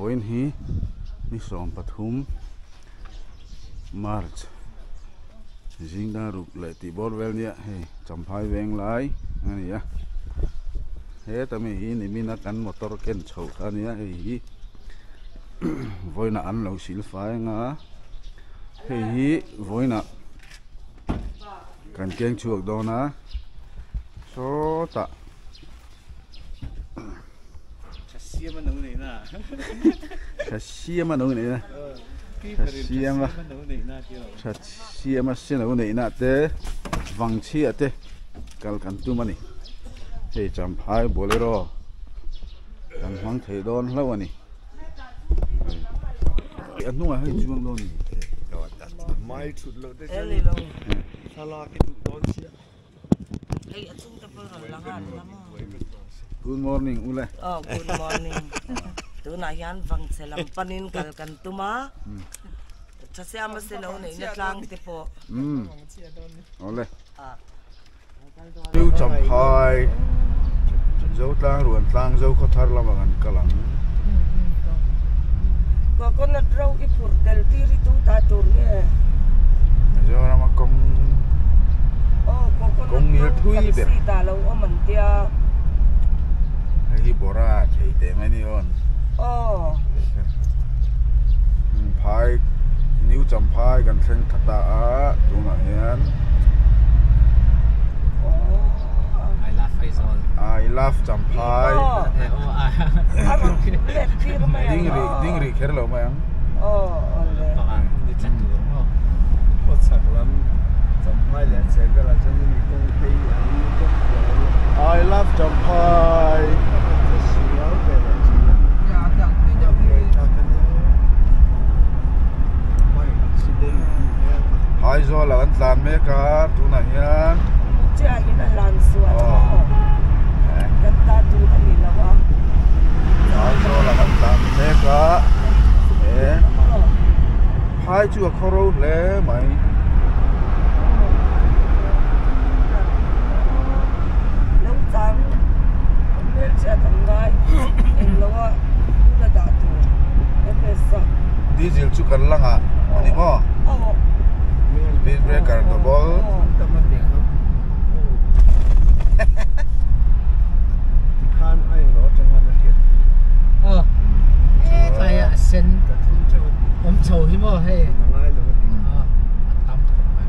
voin hi ni som pathum March jingda ruk le ti bor wel nia he champhai weng lai ani ya he tami hi ni mina kan motor ken chho ania hi voina an lo sil fai nga hi voina kan keng chuak dona so ta chassia ma nấu này na chassia ma nấu này na chassia ma sin nấu này na te wang chi ate kal kan tu mani he champhai bolero kan hang thei don lo ani anu a hai chuang don ni mai chut lo de sala ke tu don sia ai atung ta por langan lama good morning ule good morning tu na hian wang selam panin kal kan tuma chasya ma se no nei na tlang te po ole tu champhai zo tlang ruan tlang zo kho thar lama kan kalang coconut row i pur del tiri tu ta tur nge zo rama kong coconut kong ni thui ber si ta lo o man tia hi bora thei te mani on phai new champhai kan thleng thata a tuna hian I love champhai ding ri kher lo ma yang ko chak lam champhai le che ga la chang ni kong pei ani ko I love champhai hai zo la an tlan me ka tuna hian cha ina lan suat kan ta tu ani lawa hai zo la an tlan me ka hai chu khoro le mai lâu tang nên cha tan ngai en lawa la da tu epesa diesel chu kan langa ani mo speed breaker to ball khan ai lo chang han na tiet thay à sen ka thun che om chou hi mo he ngai lo ti tam thok ma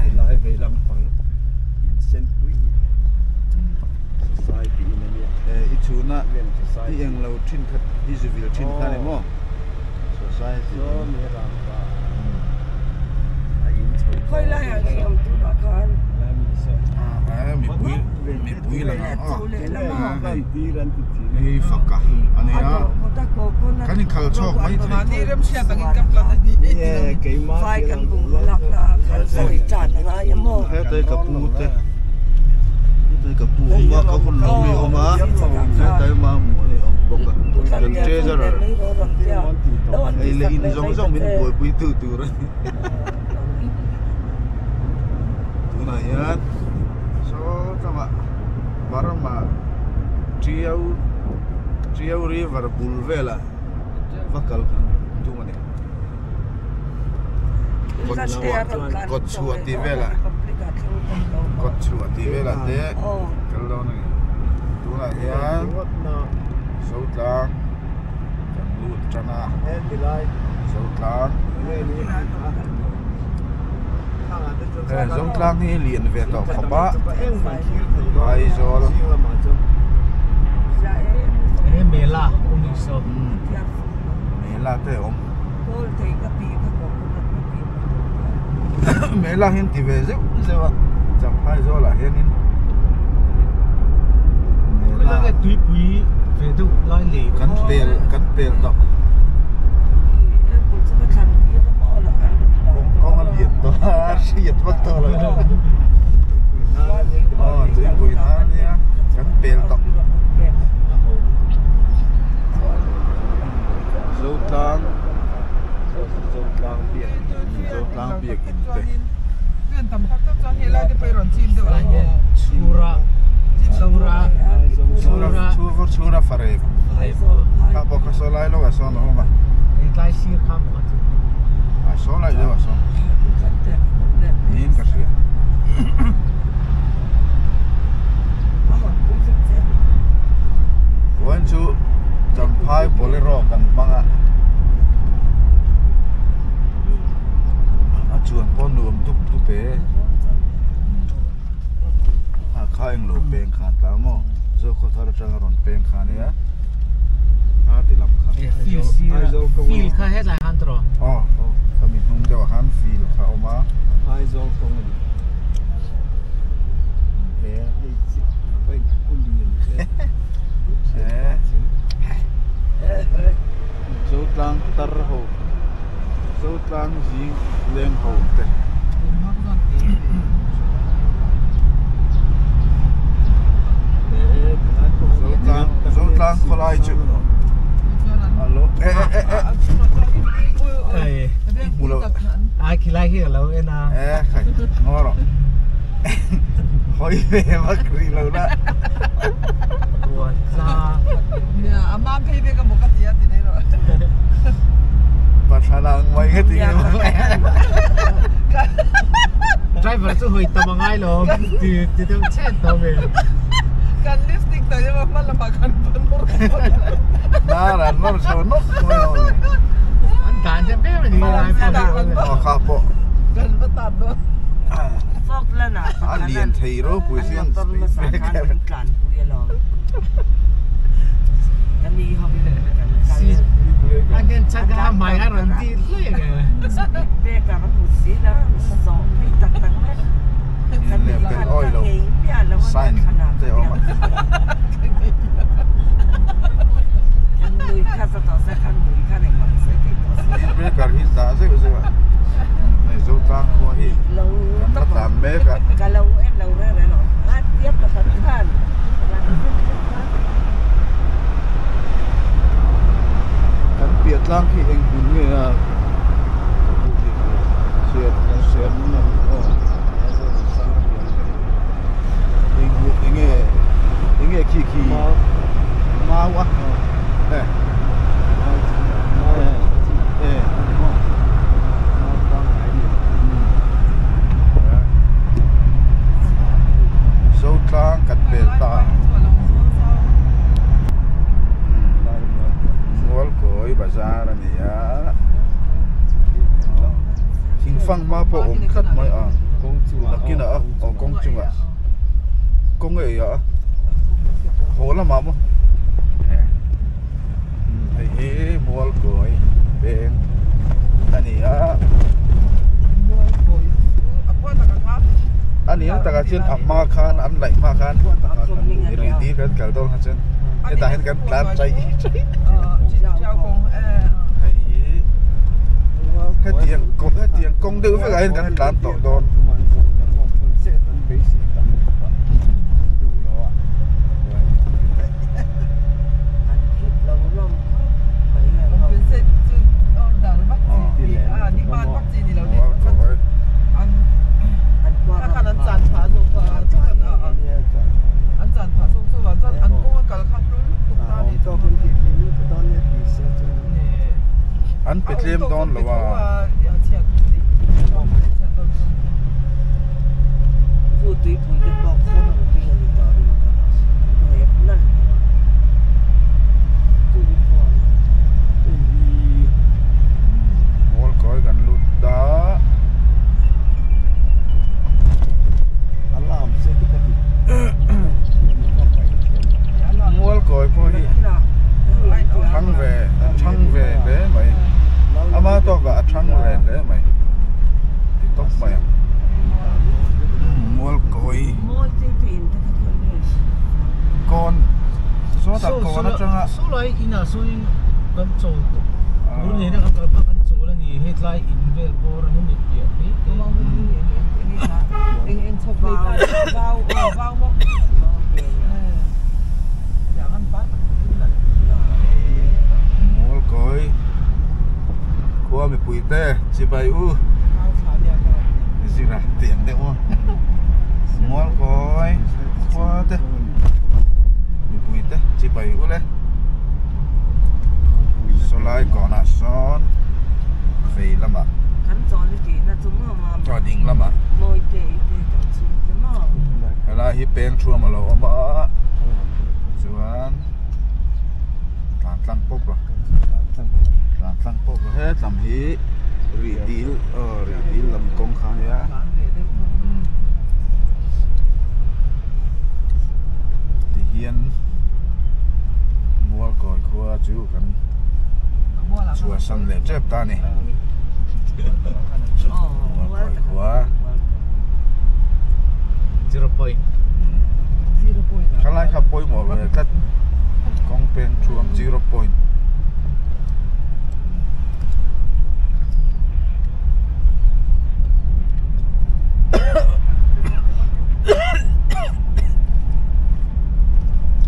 ai lai ve lam pang in sen pui society in ania ichuna len hi society eng lo thin khat hi civil thin khan mo society so me ram pa ai in choi khoi la ya siam tu na khan lam so mi pui la kan ti ran ti ti hi fakka ani ya ko ta coconut kan khal chok mai thai ni ram sia bangin kam plan ni ye ke ma fai kan bung lak na khan soi chan nga yamo he te ka pu te ka pu ma ka hun lo mi oma he te ma mu le om boka kan treasure ai le in zong zong min pui tu tu ra tu na yan so tama barama triau river bulvela vakal kan tu mane kot chuati vela te kalau ni tu na yan Sautlang kan lut chana Sautlang Sautlang ni lien ve to khapa ai zol mela umi so mela te om mela hin ti ve zewa champhai zo la hen in mela cái túi quý về đâu loi lì kan pel to kong an lien to siet wat to la tu pui na nia kan pel to Sautlang biak in te Kan tam tak tak so hela de pe ron chin de Sura chura fare ka bo ka so lai lo ga so no ma ใกล้ชื่อข้ามหมด a so lai de wa so nin ka sia wan chu jam phai bolero kan manga a chuan pon nuam tup pe a khaing lo peng khan ta mo zo ko thar chang ron peng khan ya a ti lam khan ฟีลค่าให้หลายฮันตรอ oh ka mi nung de han feel kha oma ai zo kong ni he he chi bai kun ni zo tlang tar ho zo tlang jing leng ho te zo tlang kholai chu alo mulo ai khi lai khi lâu em à khai ngoro hoi ve makri lo na buồn ra Amam pay be ka mo ka tiya tinero. pasana mai ke ti driver chu hui tamangai lo ti tung chen to me Kan lipstick to yung malamakan pa no. na ran no so no an kan je pe ni lai pa o kha po Kan batad do. Phok la na. alien thei ro puisian space kan puya lo. Kan ni hobi kan. again chaga mai ha ran ti le ge Be ka kan pusi na so mai tak tak na. Kan ni kan oil lo. sign te o ma Kan lui ka sa to sa kan lui ka nei kan sa ti to. be kar hi da se se nei zo tang ko hi Lo ta tam me ka ka lo em lo re re lo. Ha tiếp là kan kan. kan piat lang ki eng bun nge a siat na o enge ki ma wa eh so tlang kan pe ta mual koi bazar ani ya king fang ma po om khat mai a kong chu lakina a o kong chunga kong e ya hola ma mo ai mual koi ben ani ya Ako na ka. ani ya ta ka chen amma khan an lai ma khan ri di kan kal dol ha chen e ta hen kan plan chai Chào kong cái tiền công đưa với cái kan plan to don Di ba bakti ni lo ni. An kan an chan pha zo ka. An chan pha zo zo wa chan an ko ka ka pru tu ta ni to. an petlem don lo wa Ya chia ni. Vu tui pui ke bok khon no ti ni ta ri ma ta. Hep na. Tu phone. mol koi kan lut da alam se ti ka ti mol koi po hi thang về để mày ama to ga thang về để mày thì tóc mày mol koi Moi ti pin ta ka khon ni. con số ta con nó chăng ạ số lại ina số in kan cho buru ni na kan pa kan cho la ni headline in vel bor hin ni pia ni In chocolate vào mo. Jangan pa. mol koi qua mi pui te chi bai u gì ra tiền đấy không mol koi qua te mi pui te chi ไปกูเลยสไลด์ก่อนนะซ้อนเฟยละมา ขั้นตอนที่น่าจะเมื่อมา จอดิ่งละมา โมยเตะกับชิมจะมา เวลาฮิเป้งชัวมาเราบ้าส่วนหลานตั้งปุ๊บหรอหลานตั้งปุ๊บเฮ้ยทำฮีรีดิลรีดิลลำกงข้างยาที่เฮียนมัวก่อยครัวจูกันชัวสังเล็บเจ็บตานี่ อ๋อ มัวก่อยครัว 0 point ข้างล่างขับป่วยหมดเลยก็กองเป็นช่วง0 point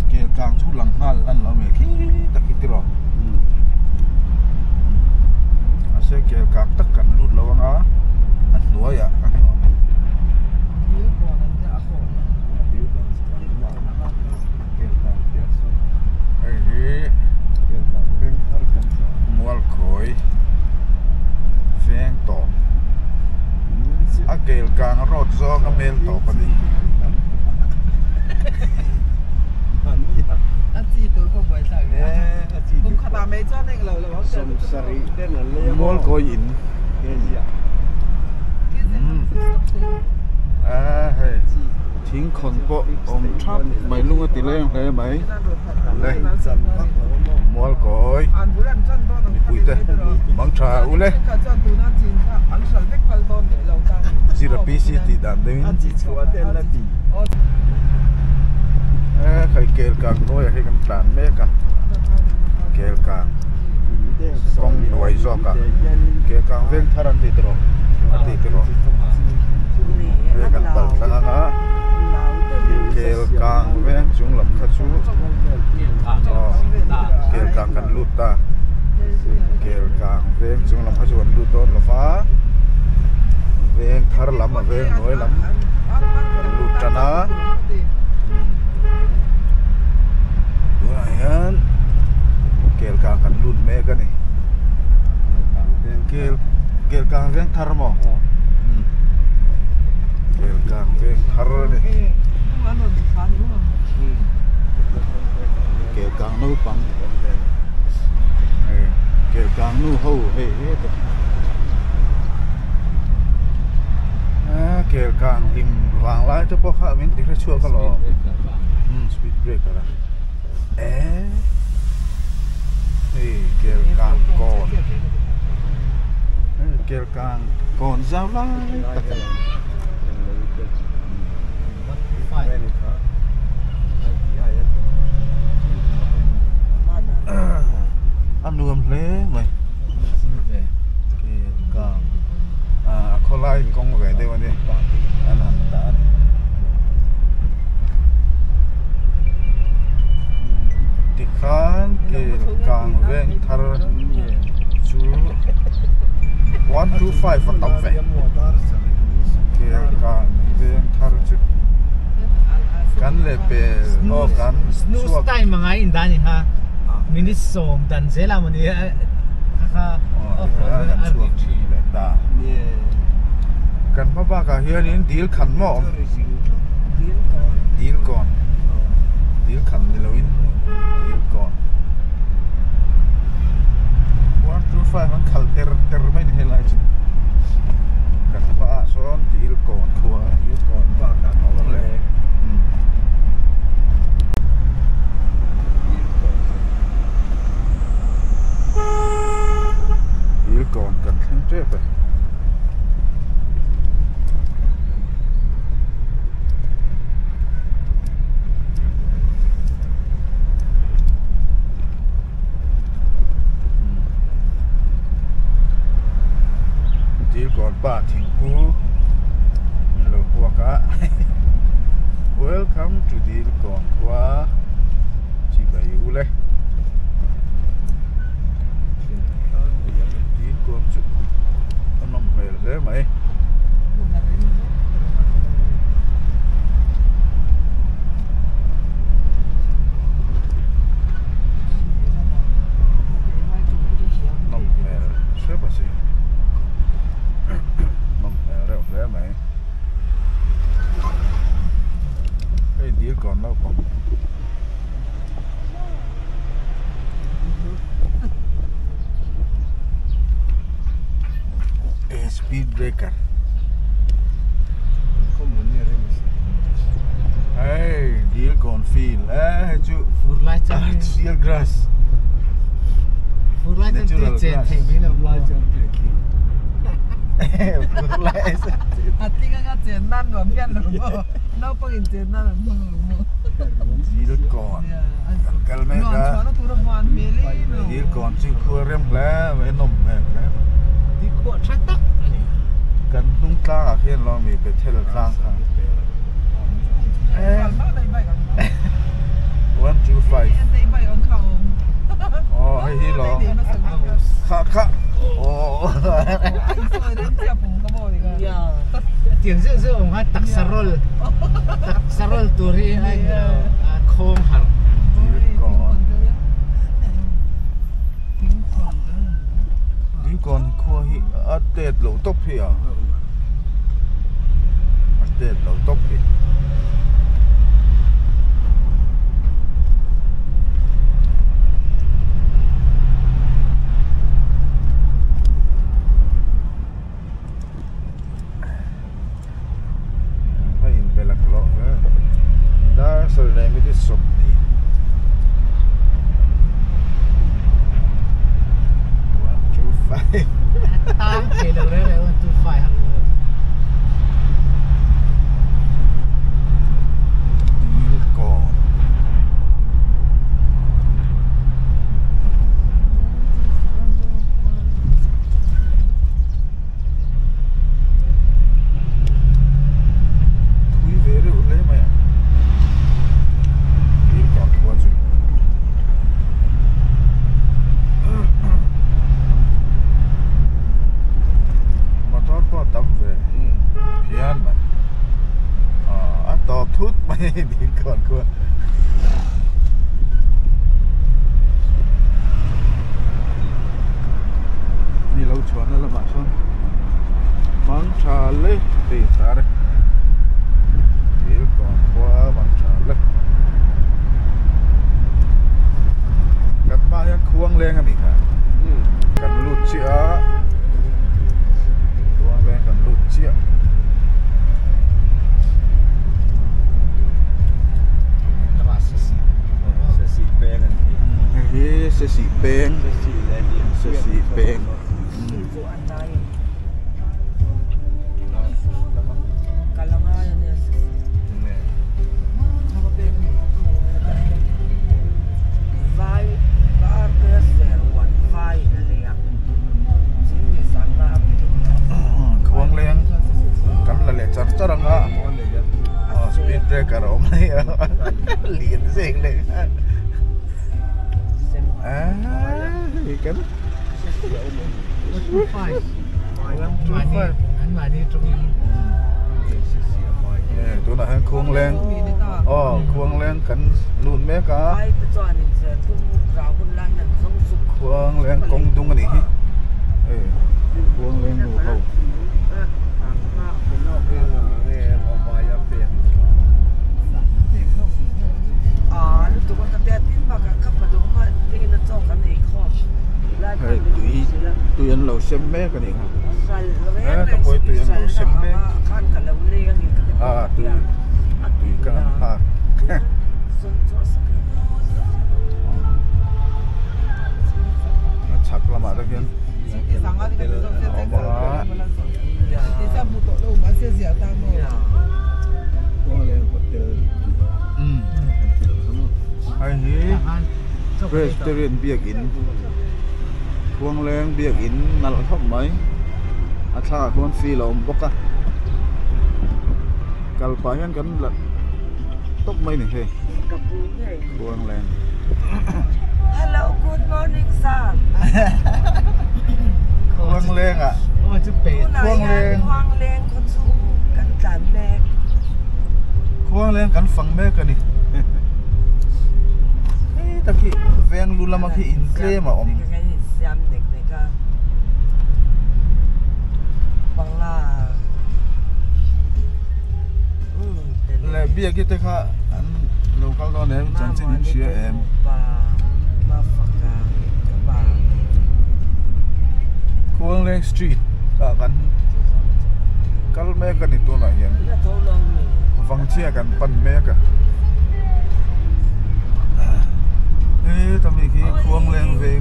เกี่ยวกับชุดหลังหันอันเราไม่คิดตะกี้ที่รออาศัยเกี่ยวกับตะกันรุดระวังอ่ะอันตัวอย่าอันนี้ไอ้ที่มัวคอยเฟียงต่ออาเกี่ยวกับรถซองกับเมลต่อไปดิ Aji tu kau buat saya. Kau kata meja ni kalau lawak. Samsari dan lain. มัวคอยอิน Iya. เฮ้ยทิ้งคนโปะอมทับไม่ลุงก็ตีเล่งเลยไหมเลยมัวคอย An bulan jan tu nak. ปุยเต้บังชาอุเล่ Kat jan tu nak cinta. An salvek pal tu ni lawak. ซีรปีซีติดันเดิน Aji kuat dan lagi. ใครเกลกลางน้อยให้กันตานเมกะเกลกลางกองหน่วยจอกะเกลกลางเว้งทารันติดรอติดรอเว้งกันตัดสังหะเกลกลางเว้งจุงลำขจูเกลกลางกันลุตตาเกลกลางเว้งจุงลำขจูกันลุตต้นละฟ้าเว้งทารลำเว้งหน่วยลำกันลุตนะดูหน่อยฮันเกลกลางกันลุตเมกันนี่เกลกลางเว้งทารมอเกลกลางเว้งทารนี่ Anu di sana. เกลกลางนู้ปังเกลกลางนู้ฮู้เฮ้เฮ้ตัวเกลกลางหิมวางไล่ตัวพวกข้ามินติดชั่วก็รอสปีดเบรกอะไรนี่เกลกลางก่อนเกลกลางก่อนเจ้าไล่อันรวมเลยไหมเกลกลางเขาไล่กองแหวนได้วันนี้อันนั้นด่านติดขันเกลกลางเว้งทาร์ชู1 2 5ฟันตับเวเกลกลางเว้งทาร์ชูกันเลยเป็นโอกัน Snooze time mga inda ni ha. Minit som dan sila man ni kaka RT ด่ากันพ่อบ้ากับเฮียนี่ดีลขันหม้อดีลก่อนดีลขันนี่เราอินดีลก่อน1 2 5มันขันเตอร์ไม่ได้ให้ไรจิกันพ่อซ้อนดีลก่อนครัวดีลก่อนบ้ากันเอาเลยดีลก่อนกันทั้งเจ็บไปดีลก่อนป้าทิ้งกูหลบหัวกะ Welcome to ดีลก่อนครัวจีบอยู่เลยดีลก่อนจุดน้องเมลเลยไหม ก่อนแล้วผมspeed breaker hey deal cornfield chu Furlai chân seal grass Furlai chân Natural tiền grass. thành mấy là Lai lo chân trekking. Furlai Hati ka ka chen nan wa mian lo mo. No pa in chen nan mo mo. deal corn Ya. kal me No ka an tu ro man meli no. deal corn chu khua rem la ve nom me la đi qua trách tắc kan tung tla ka khian lo mi be thel tlang kha Kan ba dai bai kan. 125 An dai bai on khao. oh hay hi lo kha kha oh Ai so den tia pung ka bo di ka. Ya. tiền giữa giữa ông hát tắc sarol turi anh khom hẳn deal corn khua hi update lo top hi à update lo top hi so let me just stop the 125 tám thì đâu đấy là tôi phải hẳn deal corn thui về rồi lấy mày deal corn qua chứ motor có tắm về phiền mà tọt thút mày đi còn qua đi lâu chuột đó là bạn son món trà lê thì ta đây đi còn qua món trà lê cắt ba cái khuôn lên à mình hả cắt lụt chia khuôn lên cắt lụt chia sẽ xỉ beng sẽ xỉ beng Ibu anay. Kalangayan niya sa vai barbeser vai na liya. Sini sana khuôn lên cắn là lẹ chặt chặt rằng á speed breaker ông này liền dừng lên thì cắn anh đi trong tôi nói khuôn lên khuôn lên cắn luôn mấy cả vai pa chuan in se tum rau kun lang na song suk khuôn lên công tung cái này khuôn lên ngủ hậu lu tu kan ta tin ba ka kap do ma tingin na chok kan ei kho la tụi anh lẩu xem mấy cái này hả sal ta coi tụi anh lẩu xem mấy kan ka lo le ang ka tụi cái ha sun cho sa nó chặt là mà đó kia Sanga di ka so se te ka. Ti sa mu to lo ma se sia ta mo. hay nhỉ vegetarian bia in khuôn lên bia in nal khóc mấy tha khuôn phi là bốc á cal phải anh cắn là tóc mấy này hề ka pu nei khuôn lên hello good morning sir khuôn lên à ôi chú bể hoang lên con su kan tan le khuôn lên cắn phẳng mấy cái này ta ki veng lula ma ki in tle ma om ka ni siam nek ne ka panga le bia ki te kha an con em chẳng chỉ những chia em Khuang Leng Street cả gần cái mẹ cái này tôi lại hiện vắng chia gần pan mẹ cả ê tao mình khi Khuang Leng về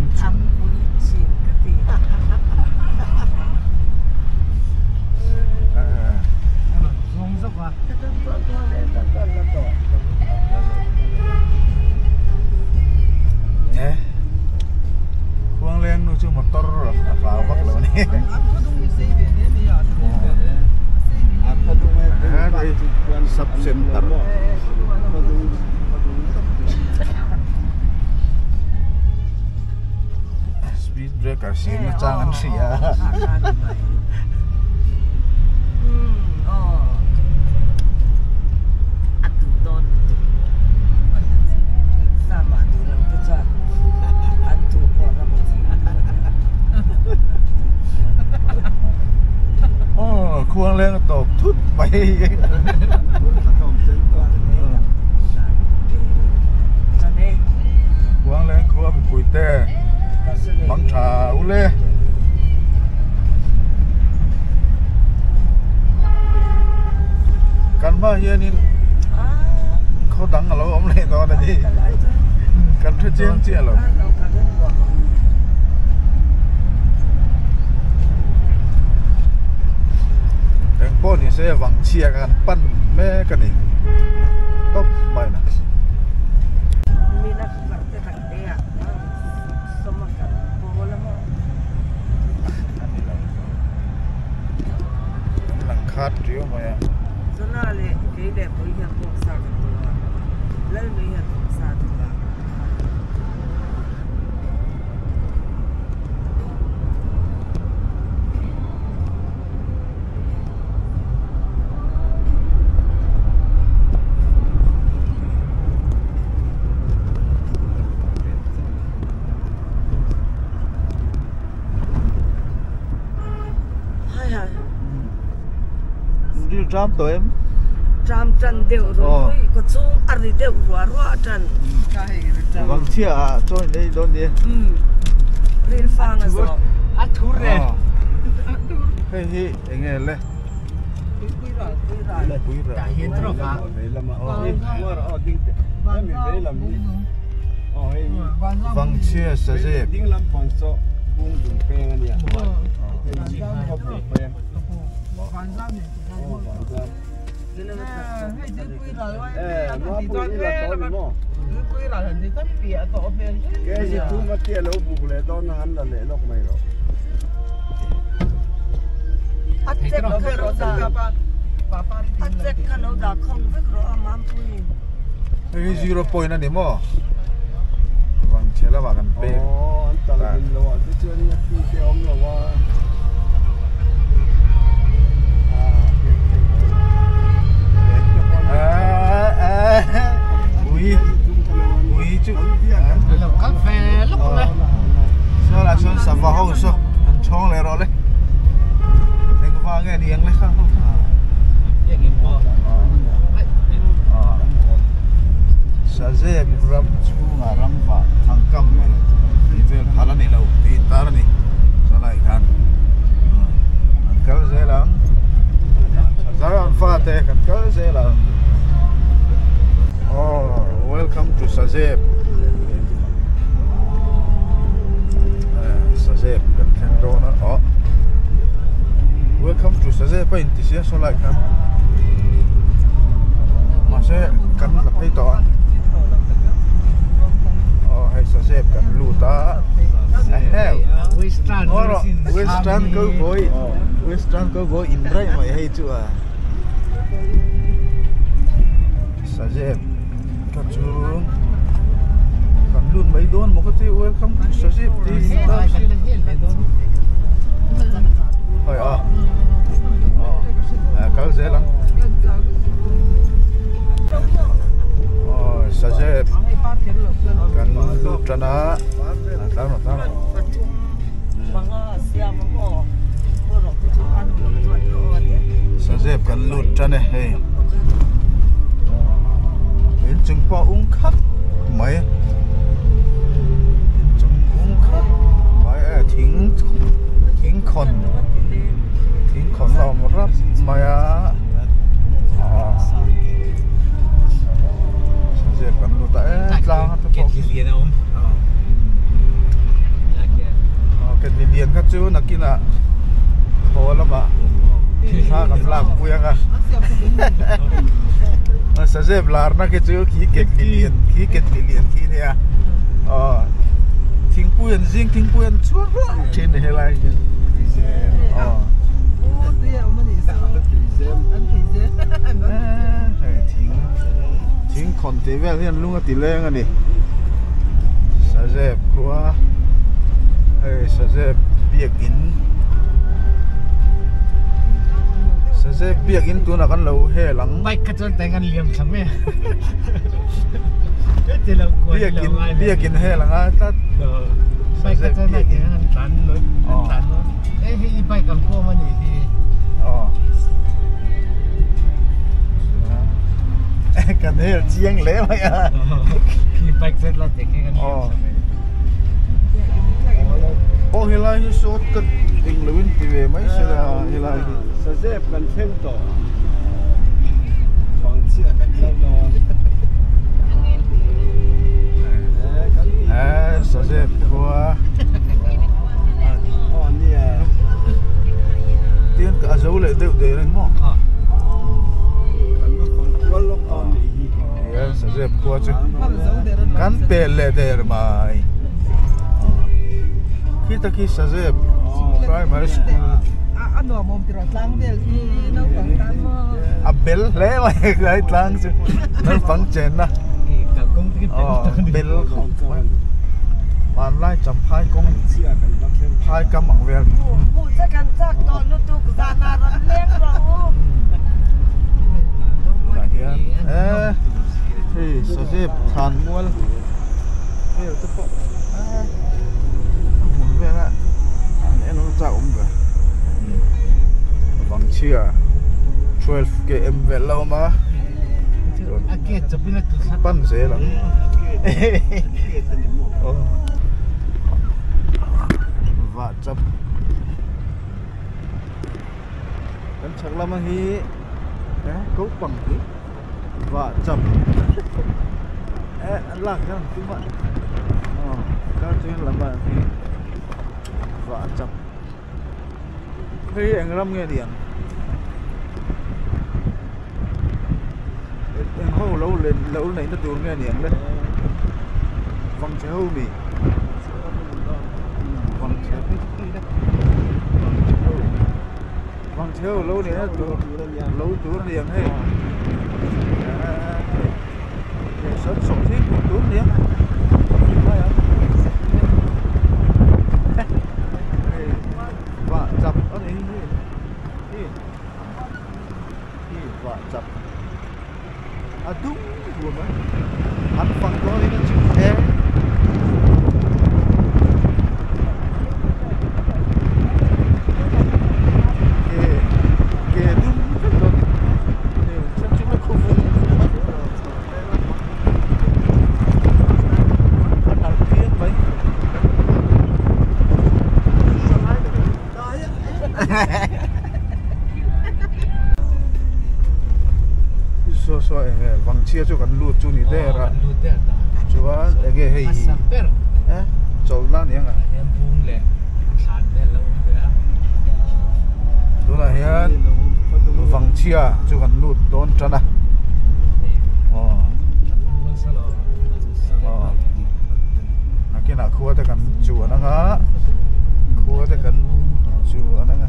Khuang Leng nó chưa motor rồi vào bắc rồi này đây sub center speed breaker xin nó trang ăn xì à Khuang Leng tộp thút bay Khuang Leng khua bị bụi tê băng trà u lê căn bao nhiêu nên khó đắng ở lâu ông này đó là gì căn thứ chiên chia rồi bố thì sẽ vắng chiaกันปั้นแม่กันนี่ก็ไปนะหลังคาดเรียวมาอ่ะส่วนน่าเลยเดี๋ยวเด็กผู้หญิงพวกสาวกันตัวแล้วไม่เห็นพวกสาวตัวTram tụi em Tram chân đều rồi có chung ăn thì đều rửa chân vâng chia à cho đây đón đi lên phang là sao ăn thú rè hey hey nghe lên quý rồi cả hiến rồi cả vâng chia sẽ dễ cái gì cũng mất tiền lâu bù lệ đó nó hắn là lệ lộc mày rồi ăn chết khăn đâu đã không biết rồi mám pui cái zero point này mà vâng chia là vào gần bên anh ta là mình lo chứ chưa đi cái ông là qua ui chứ làm cà phê lúc này sao là sao sập vào hông sao ăn chong lại rồi đấy anh có vào nghe điện đấy không sao dễ bị ram chú ngà ram vào thằng cầm này đi về hà lan này lâu đi ta này sao lại khăn cái dễ lắm sao ăn pha thế cái dễ lắm oh welcome to Sazeb Sazeb gần thành đô nó welcome to Sazeb bên thì sẽ số lại khăn mà sẽ cắn là thấy to hay Sazeb cần lù ta Western câu gối in đây mày hay chưa Sazeb các chú cần luôn mấy đón một cái tiêu welcome to Sazeb thì ta hỏi cái dễ lắm Sazeb cần luôn cho nó tao Sazeb cần luôn cho này hey chừng qua uống khắp mấy chừng uống khắp mấy thính khôn lòng rắp mấy sẽ cần nó tại lang cái liền ông cái liền các chú là kia là khó lắm ạ sao cầm làm quen à sẽ dẹp là nó cái chú khí kết liền khí này thính quen chúa trên này là thính còn thế về liền luôn tỷ lệ anh đi sẽ dẹp qua sẽ dẹp việc in sẽ dẹp việc in tu là con lâu hè lắng bay cắt chân tay ngăn liềm chấm mẹ việc in hè lắng á ta bay cắt chân tay ngăn tán lối ấy hay bay cầm cua mà nhỉ cần thế chiang lẽ vậy à khi bay rất là để cái ngăn ô hiện nay số cất tình luyện thì về mấy sẽ là hiện nay sẽ dẹp gần thêm tổ khoảng chia gần lâu rồi sẽ dẹp qua tiếng cả dấu lại đều để lên mỏ sẽ dẹp qua chứ cắn bè lệ để mà khi sẽ dẹp primary school anh nói mồm thì lang bel thì nó còn tan mà bel lẽ vậy lại lang chứ nó phẳng trên na bel không mà lại chấm hai công hai cam bằng về phụ sẽ cần chắc đó nó tụt ra na nó lên rồi thì sẽ dẹp thàn mua bây giờ tôi muốn về lại em nó dạo không cả vâng chia 12 km về lâu mà bắn dễ lắm và chấp em chắc là mà hi cấu bằng cái và chấp anh lạc ra chúng bạn các chuyện là bạn và chấp khi anh làm nghe điện anh hô lâu lên lâu này nó tuôn nghe điện đấy vòng chế hô mì vòng chế hô lâu này nó lâu tuôn điện hay sớm sổ thiết của tuôn điện và chập ở đây và chập đúng luôn á anh phăng đó đi nó chịu thế kề đúng rất là chắc chúng nó không vui anh làm kia vậy so vang chia cho kan lut chu ni de ra chu a ege hei chol la ni nga em buông lẹ sản để lâu nữa tu la hian vang chia chu kan lut don chana akina khuwa te kan chu ana nga khuwa te kan chu ana nga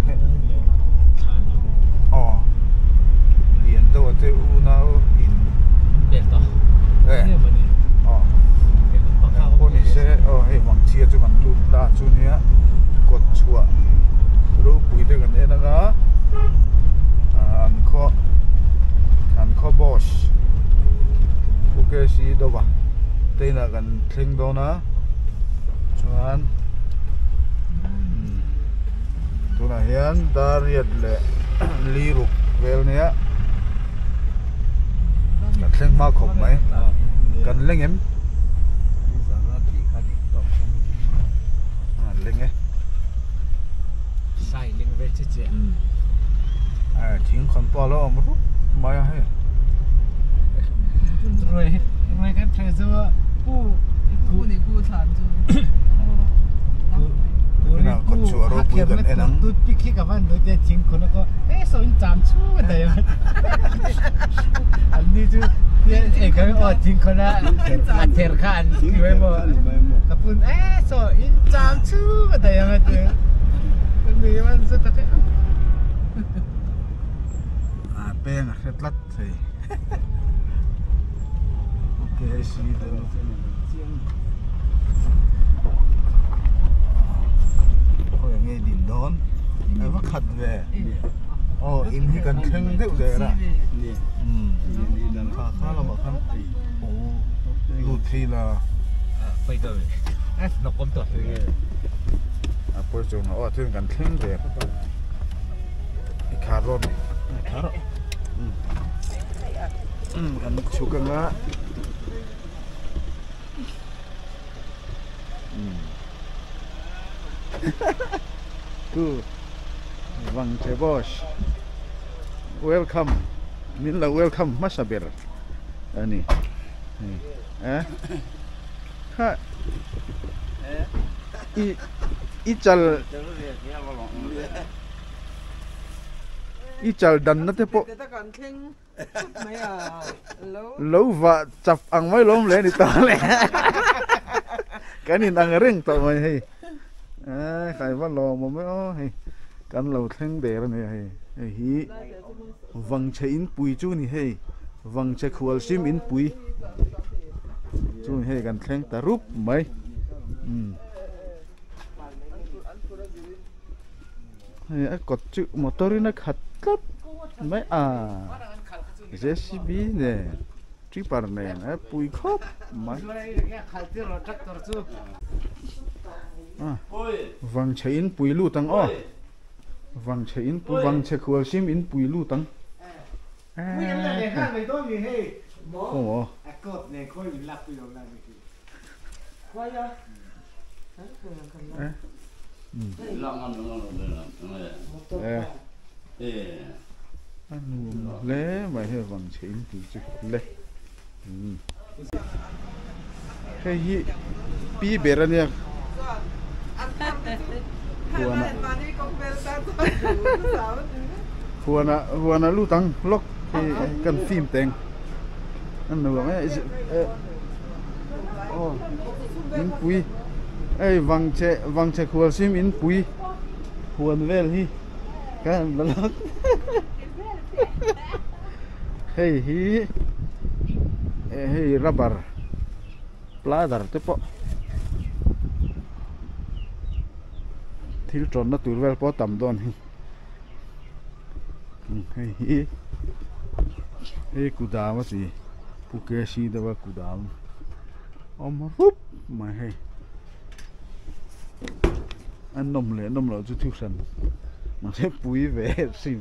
liền đâu thế u nào in đẹp to con này sẽ hay vàng chia cho bạn lụt ta chú nhé cột chua rồi bụi đây gần đây là ăn kho boss ok xí đâu vậy đây là gần thinh đâu ná cho ăn tôi là hiện đã riết lệ li rục về này เส้นมาขมไหมกันเล่งเอ็มเล่งไงใส่เลี้ยงไว้เจ๊ทิ้งคนปอแล้วมารุมาให้รวยกันเทรซัวผู้你姑产就ตูดปิกกับมันดูจะทิ้งคนแล้วก็สนจำชั่วแต่อันนี้จูเนี่ยก็ทิ้งคนละอันเทอร์ขันที่ไม่บอกกับคุณสนจำชั่วแต่ยังไงตัวนี่มันสุดท้ายแป้งเร็ดลัดใส่โอเคสิเดี๋ยวอย่างงี้ดินดอนไอ้ว่าขัดเว่อ๋ออินที่กันเข่งเด็กเด็กละข้าเราบอกกันโอ้ดูทีละไปเลยนกกลมตัวพอจงอ๋อถึงกันเข่งเด็กคาร์บอนคาร์กันชุกันละกูวังเชบอช welcome นี่เรา welcome มาสเบรอันนี้ฮะอีจัลดันนั่นเถอะปะแล้วว่าจับอังไม่ล้มเลยนี่ตาเลยกันนี่อังเร่งต่อมาให้ใครว่ารอมาไม่ให้กันเราเท่งเดรนี่ให้ฮีวังเชอินปุยจูนี่ให้วังเชขวลซิมอินปุยจูนี่ให้กันเท่งตารูปไหมให้กดจุมอเตอร์นี่ขัดกัดไม่เจสซีบีเนี่ยทริปอะไรเนี่ยปุยครบไหมวังเชอินปุยลู่ตังอ้อวังเชอินปุยวังเชขวลซิมอินปุยลู่ตังไม่ยังไงข้างในตัวมีให้โอ้โหกดเนี่ยค่อยรับไปลงได้ไม่กี่ว่าอ่ะลองมันเล่ไม่ให้วังเชอินปุยจุเล่เฮ้ยปีเบรเนี่ยหัวน่ะลู่ตังล็อกกันฟิล์มแต่งนั่นหนูว่าโอ้อินปุยวังเชขวลซิมอินปุยหัวเวลฮีกันบล็อกเฮ้ยรับบาร์ปลาดาร์เตปะทิลตรอนน่ะตัวเวลพอต่ำดอนเฮ้ยกูดามสิผู้เกษีเดี๋ยวกูดามเอามาปุ๊บมาให้อันนมเราจะทุกสันมันจะปุยเวสิ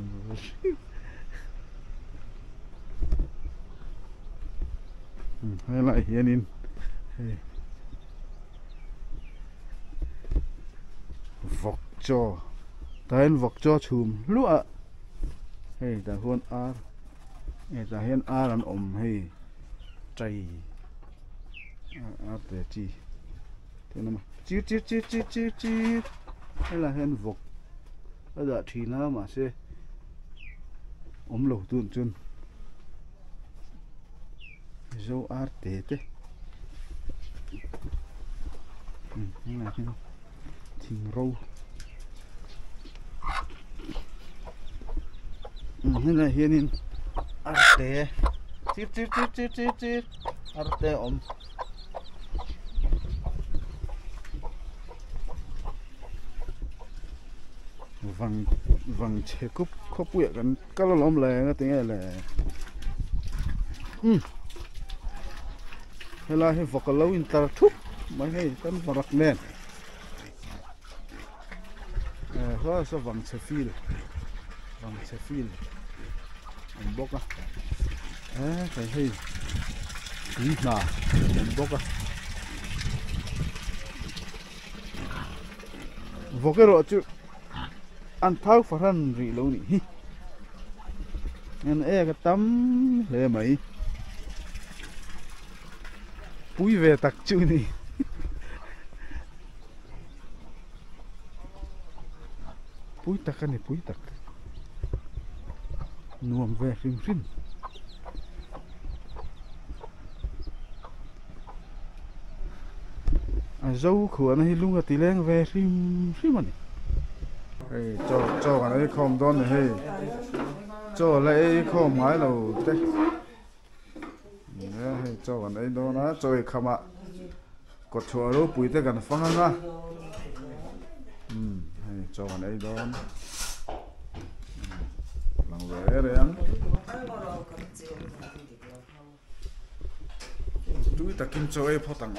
อะไรเฮียนินวอกจอแต่เห็นวอกจอชุมรู้อ่ะแต่คนแต่เห็นอันให้ใจเตจีเท่านั้นมาจีให้ละเห็นวอกแล้วทีน่ามาเสหลตุนจุนโจอาร์เตะนี่นะทิ้งรูนี่นะเฮียนินอาร์เตะจีอาร์เตะวังเชกุบเขาเปียกันก็ล้มเลยก็ตีไงเลยเวลาให้ฟอกเราอินตาทุบไม่ให้กันฟรักแน่นเพราะว่าวังเชฟิลอันบอกอ่ะใครให้ ý nà bốc à vô cái rồi chứ ăn tháo phát hành rỉ lâu nỉ nên cái tấm lệ mấy bùi về tắc chữ nỉ bùi tắc cái này bùi tắc nuông về rim rim dâu khua này luôn là tí leng về rim rim mà này cho cái này không đón này cho lại không mãi lâu thế cho cái này đó nó cho cái khăm ạ cột chùa đó bùi tới gần phăng á cho cái này đó làm về đấy anh túi ta kim cho ấy phô tang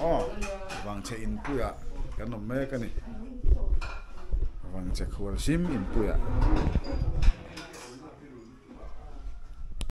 vàng che in bùi ạ cái nôm mê cái này vàng che khuôn sim in bùi ạ